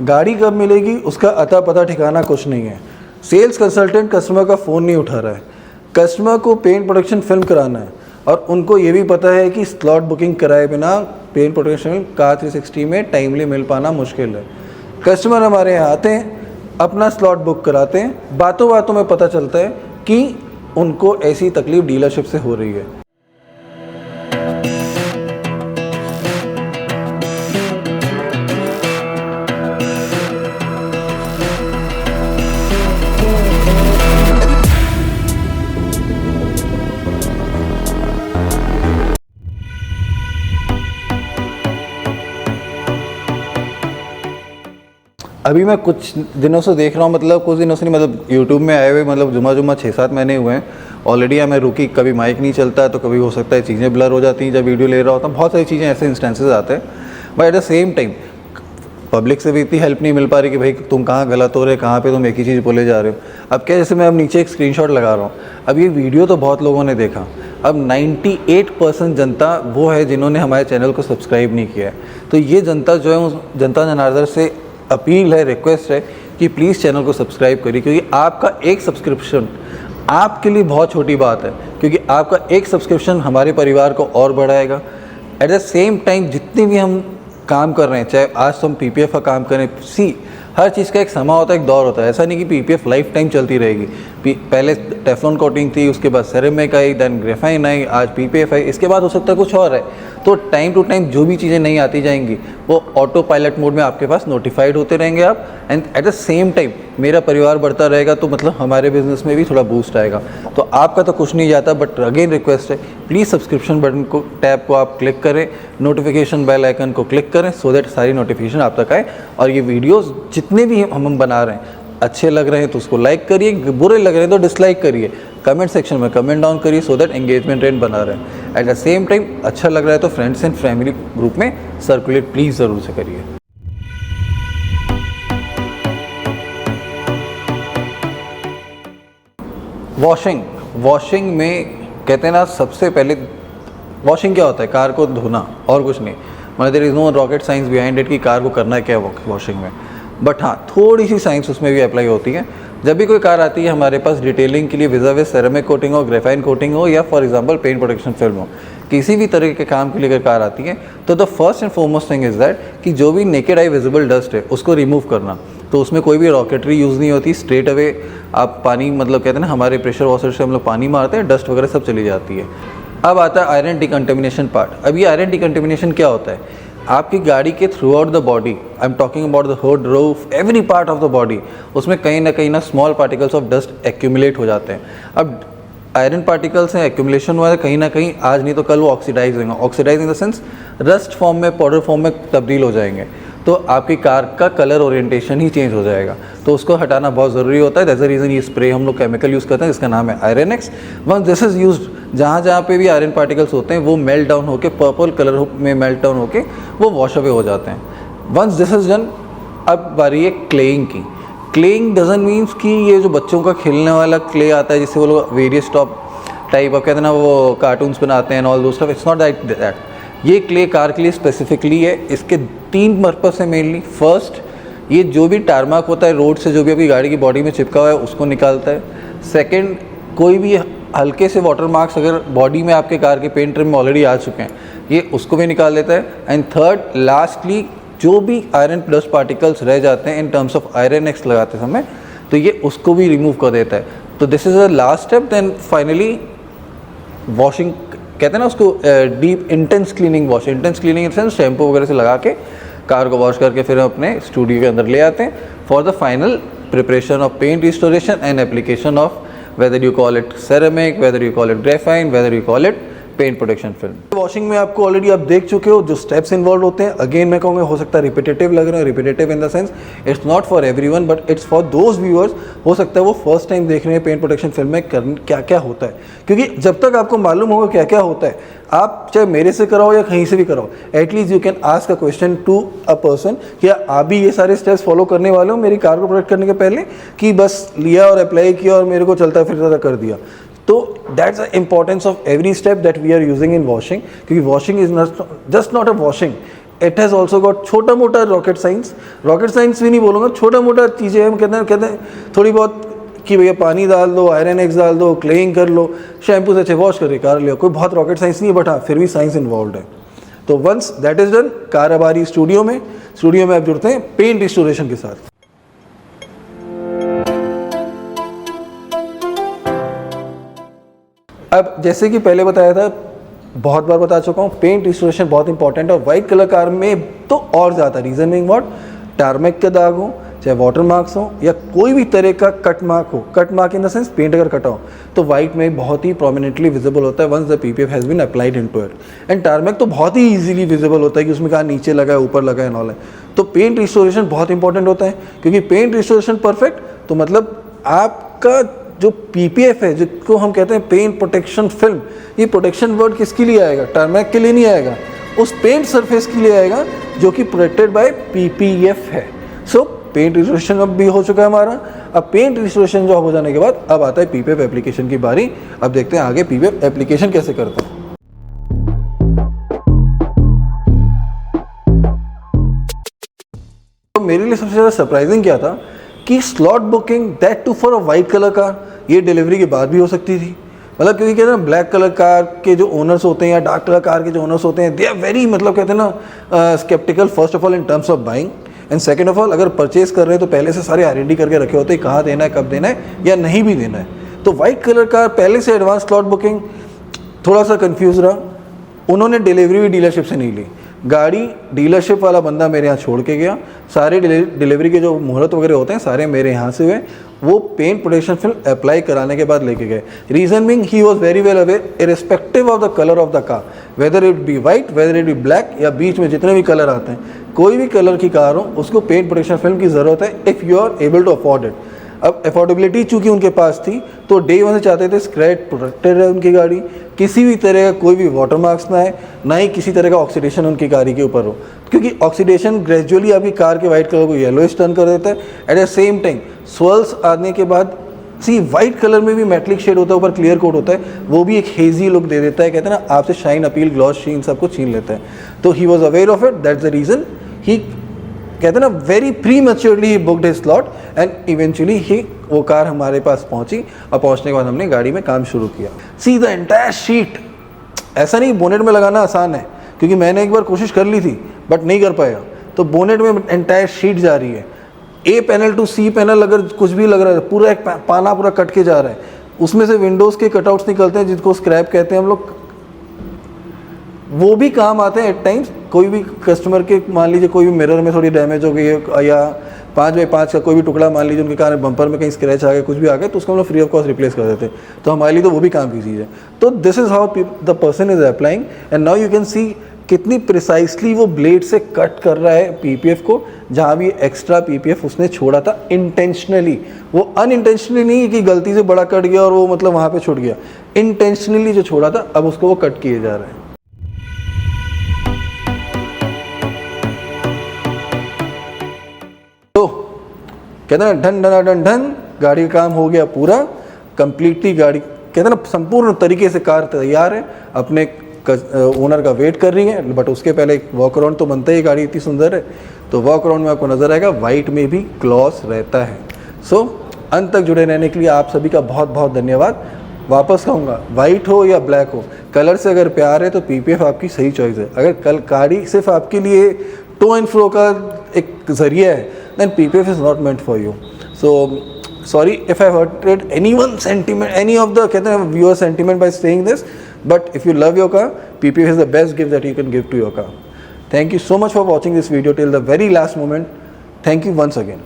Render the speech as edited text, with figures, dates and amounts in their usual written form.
गाड़ी कब मिलेगी उसका अता पता ठिकाना कुछ नहीं है। सेल्स कंसल्टेंट कस्टमर का फ़ोन नहीं उठा रहा है। कस्टमर को पेंट प्रोटेक्शन फिल्म कराना है और उनको ये भी पता है कि स्लॉट बुकिंग कराए बिना पेंट प्रोटेक्शन फिल्म कार 360 में टाइमली मिल पाना मुश्किल है। कस्टमर हमारे यहाँ आते हैं, अपना स्लॉट बुक कराते हैं, बातों बातों में पता चलता है कि उनको ऐसी तकलीफ़ डीलरशिप से हो रही है। अभी मैं कुछ दिनों से देख रहा हूँ, मतलब कुछ दिनों से नहीं, मतलब यूट्यूब में आए हुए मतलब जुमा 6-7 महीने हुए हैं ऑलरेडी। मैं रुकी, कभी माइक नहीं चलता है तो कभी हो सकता है चीज़ें ब्लर हो जाती हैं जब वीडियो ले रहा होता हूँ। बहुत सारी चीज़ें ऐसे इंस्टेंसेस आते हैं, but at the same time public से भी इतनी हेल्प नहीं मिल पा रही कि भाई तुम कहाँ गलत हो रहे, कहाँ पे तुम एक ही चीज़ बोले जा रहे हो। अब क्या, जैसे मैं अब नीचे एक स्क्रीनशॉट लगा रहा हूँ, अब ये वीडियो तो बहुत लोगों ने देखा, अब 98% जनता वो है जिन्होंने हमारे चैनल को सब्सक्राइब नहीं किया है। तो ये जनता जो है, उस जनता जनार्दन से अपील है, रिक्वेस्ट है कि प्लीज़ चैनल को सब्सक्राइब करिए, क्योंकि आपका एक सब्सक्रिप्शन आपके लिए बहुत छोटी बात है, क्योंकि आपका एक सब्सक्रिप्शन हमारे परिवार को और बढ़ाएगा। एट द सेम टाइम जितने भी हम काम कर रहे हैं, चाहे आज तो हम पीपीएफ का काम करें, हर चीज़ का एक समय होता है, एक दौर होता है। ऐसा नहीं कि पीपीएफ लाइफ टाइम चलती रहेगी। पहले टेफ्लॉन कोटिंग थी, उसके बाद सेरेमिक आई, देन ग्रेफाइन आई, आज पीपीएफ आई, इसके बाद हो सकता है कुछ और है। तो टाइम टू टाइम जो भी चीज़ें नहीं आती जाएंगी वो ऑटो पायलट मोड में आपके पास नोटिफाइड होते रहेंगे आप। And at the same time मेरा परिवार बढ़ता रहेगा, तो मतलब हमारे बिजनेस में भी थोड़ा बूस्ट आएगा। तो आपका तो कुछ नहीं जाता, बट अगेन रिक्वेस्ट है, प्लीज़ सब्सक्रिप्शन बटन को, टैब को आप क्लिक करें, नोटिफिकेशन बेल आइकन को क्लिक करें, सो दैट सारी नोटिफिकेशन आप तक आए। और ये वीडियोज़ जितने भी हम बना रहे हैं, अच्छे लग रहे हैं तो उसको लाइक करिए, बुरे लग रहे हैं तो डिसलाइक करिए, कमेंट सेक्शन में कमेंट डाउन करिए, सो दैट एंगेजमेंट रेट बना रहे। एट द सेम टाइम अच्छा लग रहा है तो फ्रेंड्स एंड फैमिली ग्रुप में सर्कुलेट प्लीज़ ज़रूर से करिए। वॉशिंग में कहते हैं ना, सबसे पहले वॉशिंग क्या होता है, कार को धोना और कुछ नहीं। मतलब there is no rocket science behind it कि कार को करना क्या है वॉशिंग में। बट हाँ, थोड़ी सी साइंस उसमें भी अप्लाई होती है। जब भी कोई कार आती है हमारे पास डिटेलिंग के लिए, विज़ाविज़ सेरेमिक कोटिंग हो, ग्रेफाइन कोटिंग हो, या for example paint protection film हो, किसी भी तरह के काम के लिए अगर कार आती है तो the first and foremost thing is that कि जो भी नेकेड आई विजिबल डस्ट है उसको रिमूव करना। तो उसमें कोई भी रॉकेटरी यूज़ नहीं होती, स्ट्रेट अवे आप पानी, मतलब कहते हैं ना, हमारे प्रेशर वॉशर से हम लोग पानी मारते हैं, डस्ट वगैरह सब चली जाती है। अब आता है आयरन डिकंटेमिनेशन पार्ट। अब ये आयरन डिकंटेमिनेशन क्या होता है, आपकी गाड़ी के through out the body, I am talking about the hood, roof, every part of the body, उसमें कहीं ना small particles of dust accumulate हो जाते हैं। अब आयरन पार्टिकल्स हैं, एक्यूमुलेशन हुआ है, कहीं ना कहीं आज नहीं तो कल वो ऑक्सीडाइज होंगे। Oxidise in the sense rust form में, पाउडर फॉर्म में तब्दील हो जाएंगे, तो आपकी कार का कलर ओरिएंटेशन ही चेंज हो जाएगा। तो उसको हटाना बहुत ज़रूरी होता है। दैट्स द रीज़न ये स्प्रे हम लोग केमिकल यूज़ करते हैं जिसका नाम है iron X. Once this is used, जहाँ पे भी आयरन पार्टिकल्स होते हैं वो मेल्ट डाउन होकर, पर्पल कलर में मेल्ट डाउन होकर वो वॉश अवे हो जाते हैं। वंस दिस इज़ डन, अब बारी है क्लेइंग की। क्लेइंग डजंट मीन्स कि ये जो बच्चों का खेलने वाला क्ले आता है जिससे वो लोग वेरियस टॉप टाइप, अब कहते हैं ना वो कार्टून्स बनाते हैं ऑल दो स्टफ, इट्स नॉट दैट। ये क्ले कार के लिए स्पेसिफिकली है। इसके 3 पर्पस है मेनली। फर्स्ट, ये जो भी टारमार्क होता है रोड से, जो भी आपकी गाड़ी की बॉडी में चिपका हुआ है उसको निकालता है। सेकंड, कोई भी हल्के से वाटर मार्क्स अगर बॉडी में आपके कार के पेंट ट्रिम में ऑलरेडी आ चुके हैं, ये उसको भी निकाल देता है। एंड थर्ड, लास्टली, जो भी आयरन डस्ट पार्टिकल्स रह जाते हैं इन टर्म्स ऑफ आयरन एक्स लगाते समय, तो ये उसको भी रिमूव कर देता है। तो this is the last step. Then finally washing, कहते हैं ना उसको deep intense cleaning wash, intense cleaning in sense shampoo वगैरह से लगा के कार को वॉश करके फिर हम अपने स्टूडियो के अंदर ले आते हैं for the final preparation of paint restoration and application of whether you call it ceramic, whether you call it graphene, whether you call it paint protection film. Washing में आपको ऑलरेडी आप देख चुके हो जो स्टेप्स इन्वॉल्व होते हैं। Again मैं कहूँगा हो सकता है रिपीटेटिव लग रहा है, repetitive in the sense it's not for everyone but it's for those viewers, हो सकता है वो फर्स्ट टाइम देख रहे हैं पेंट प्रोटेक्शन फिल्म में क्या क्या होता है। क्योंकि जब तक आपको मालूम होगा क्या क्या होता है, आप चाहे मेरे से कराओ या कहीं से भी कराओ, at least you can ask a question to a person, क्या आप भी ये सारे स्टेप्स फॉलो करने वाले हो मेरी कार को प्रोटेक्ट करने के पहले, कि बस लिया और अप्लाई किया और मेरे को चलता फिरता कर दिया। तो that's the importance of every step that we are using in washing, क्योंकि washing is just not a washing, it has also got छोटा मोटा रॉकेट साइंस भी नहीं बोलूँगा, छोटा मोटा चीज़ें हम कहते हैं थोड़ी बहुत कि भैया पानी डाल दो, आयरन एक्स डाल दो, क्लेइंग कर लो, शैम्पू से अच्छे वॉश करके कार लिया, कोई बहुत रॉकेट साइंस नहीं है, बट हाँ फिर भी साइंस इन्वॉल्व है। तो once that is done, car अब आ रही स्टूडियो में आप जुड़ते हैं पेंट रिस्टोरेशन के साथ। अब जैसे कि पहले बताया था, बहुत बार बता चुका हूँ, पेंट रिस्टोरेशन बहुत इंपॉर्टेंट है और वाइट कलर कार में तो और ज़्यादा। रीजन बीइंग व्हाट, टारमेक के दाग हो, चाहे वाटर मार्क्स हो या कोई भी तरह का कट मार्क हो, cut mark in the sense paint अगर कटा हो तो वाइट में बहुत ही प्रोमिनेंटली विजिबल होता है once the PPF has been applied into it. And tarmac तो बहुत ही इजीली विजिबल होता है कि उसमें कहाँ नीचे लगा है, ऊपर लगा है, नॉल है। तो पेंट रिस्टोरेशन बहुत इंपॉर्टेंट होता है, क्योंकि पेंट रिस्टोरेशन परफेक्ट तो मतलब आपका जो पीपीएफ है, जिसको हम कहते हैं पेंट प्रोटेक्शन फिल्म, ये प्रोटेक्शन वर्ड किसके लिए आएगा? टारमेक के लिए नहीं आएगा, उस पेंट सरफेस के लिए आएगा जो कि प्रोटेक्टेड बाय पीपीएफ है। सो पेंट रिस्टोरेशन अब भी हो चुका है हमारा। अब पेंट रिस्टोरेशन जो हो जाने के बाद अब आता है पीपीएफ एप्लीकेशन की बारी। अब देखते हैं आगे पीपीएफ एप्लीकेशन कैसे करते हैं। तो मेरे लिए सबसे ज़्यादा सरप्राइजिंग क्या था कि slot booking that too for a white colour car, ये डिलीवरी के बाद भी हो सकती थी। मतलब क्योंकि कहते हैं ना, ब्लैक कलर कार के जो ओनर्स होते हैं या डार्क कलर कार के जो ओनर्स होते हैं, दे आर वेरी, मतलब कहते हैं ना, sceptical first of all in terms of buying, and second of all अगर परचेज कर रहे हैं तो पहले से सारे R&D करके रखे होते हैं कहाँ देना है, कब देना है या नहीं भी देना है। तो वाइट कलर कार पहले से एडवांस स्लॉट बुकिंग, थोड़ा सा कंफ्यूज रहा। उन्होंने डिलीवरी भी डीलरशिप से नहीं ली, गाड़ी डीलरशिप वाला बंदा मेरे यहाँ छोड़ के गया, सारे डिलीवरी के जो मुहूर्त वगैरह होते हैं सारे मेरे यहाँ से हुए, वो पेंट प्रोटेक्शन फिल्म अप्लाई कराने के बाद लेके गए। Reason being he was very well aware irrespective of the colour of the car, whether it be white, whether it be black, या बीच में जितने भी कलर आते हैं, कोई भी कलर की कार हो उसको पेंट प्रोटेक्शन फिल्म की ज़रूरत है if you are able to afford it. अब अफोर्डेबिलिटी चूँकि उनके पास थी तो डे वन से चाहते थे स्क्रैच प्रोटेक्टेड है उनकी गाड़ी, किसी भी तरह का कोई भी वाटर मार्क्स ना है, ना ही किसी तरह का ऑक्सीडेशन उनकी गाड़ी के ऊपर हो, क्योंकि ऑक्सीडेशन ग्रेजुअली आपकी कार के वाइट कलर को येलोइश टर्न कर देता है। At the same time swirls आने के बाद वाइट कलर में भी मेटलिक शेड होता है, ऊपर क्लियर कोट होता है, वो भी एक हेजी लुक दे देता है, कहते हैं ना आपसे शाइन अपील ग्लॉस शीन सबको छीन लेता है। तो he was aware of it, that's the reason he, कहते हैं ना, very prematurely he booked his slot and eventually he, वो कार हमारे पास पहुंची और पहुंचने के बाद हमने गाड़ी में काम शुरू किया। सी द एंटायर शीट, ऐसा नहीं बोनेट में लगाना आसान है, क्योंकि मैंने एक बार कोशिश कर ली थी बट नहीं कर पाया। तो बोनेट में एंटायर शीट जा रही है, ए पैनल टू सी पैनल अगर कुछ भी लग रहा है, पूरा एक पाना पूरा कट के जा रहा है, उसमें से विंडोज़ के कटआउट्स निकलते हैं जिसको स्क्रैप कहते हैं हम लोग, वो भी काम आते हैं एट टाइम्स। कोई भी कस्टमर के, मान लीजिए कोई भी मिरर में थोड़ी डैमेज हो गई है या 5x5 का कोई भी टुकड़ा, मान लीजिए उनके कारण बम्पर में कहीं स्क्रैच आ गया, कुछ भी आ गया, तो उसको हम लोग फ्री ऑफ कॉस्ट रिप्लेस कर देते हैं। तो हमारे लिए तो वो भी काम की चीज़ है। तो this is how the person is applying and now you can see कितनी प्रिसाइसली वो ब्लेड से कट कर रहा है पीपीएफ को, जहाँ भी एक्स्ट्रा पीपीएफ उसने छोड़ा था इंटेंशनली, वो अनइंटेंशनली नहीं कि गलती से बड़ा कट गया और वो मतलब वहाँ पे छूट गया, इंटेंशनली जो छोड़ा था अब उसको वो कट किए जा रहे हैं। तो कहते हैं ढन ढन ढन ढन, गाड़ी का काम हो गया पूरा कंप्लीटली, गाड़ी कहते हैं ना संपूर्ण तरीके से कार तैयार है, अपने ओनर का वेट कर रही है। बट उसके पहले एक वॉक अराउंड तो बनता ही, गाड़ी इतनी सुंदर है। तो वॉक अराउंड में आपको नजर आएगा वाइट में भी ग्लॉस रहता है। सो अंत तक जुड़े रहने के लिए आप सभी का बहुत बहुत धन्यवाद। वापस कहूँगा, वाइट हो या ब्लैक हो, कलर से अगर प्यार है तो पीपीएफ आपकी सही चॉइस है। अगर कल गाड़ी सिर्फ आपके लिए टू एंड फ्रो का एक जरिया है, then PPF is not meant for you. So sorry if I hurted anyone's sentiment, any of the कहते हैं viewer sentiment by saying this, but if you love your car, PPF is the best gift that you can give to your car. Thank you so much for watching this video till the very last moment. Thank you once again.